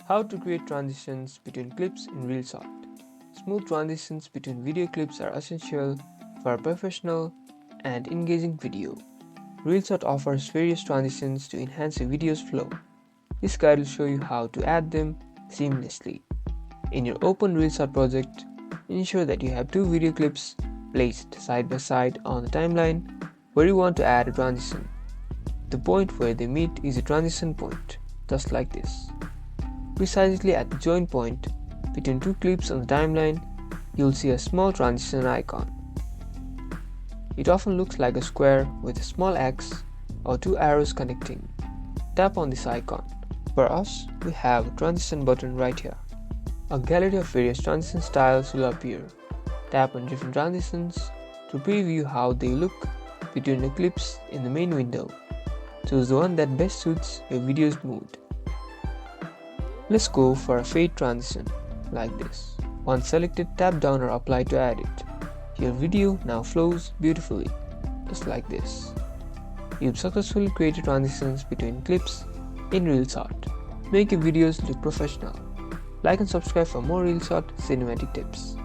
How to create transitions between clips in Reelshot. Smooth transitions between video clips are essential for a professional and engaging video. Reelshot offers various transitions to enhance a video's flow. This guide will show you how to add them seamlessly. In your open Reelshot project, ensure that you have two video clips placed side by side on the timeline where you want to add a transition. The point where they meet is a transition point, just like this. Precisely at the join point between two clips on the timeline, you'll see a small transition icon. It often looks like a square with a small X or two arrows connecting. Tap on this icon. For us, we have a transition button right here. A gallery of various transition styles will appear. Tap on different transitions to preview how they look between the clips in the main window. Choose the one that best suits your video's mood. Let's go for a fade transition, like this. Once selected, tap down or apply to add it. Your video now flows beautifully, just like this. You've successfully created transitions between clips in Reelshot. Make your videos look professional. Like and subscribe for more Reelshot cinematic tips.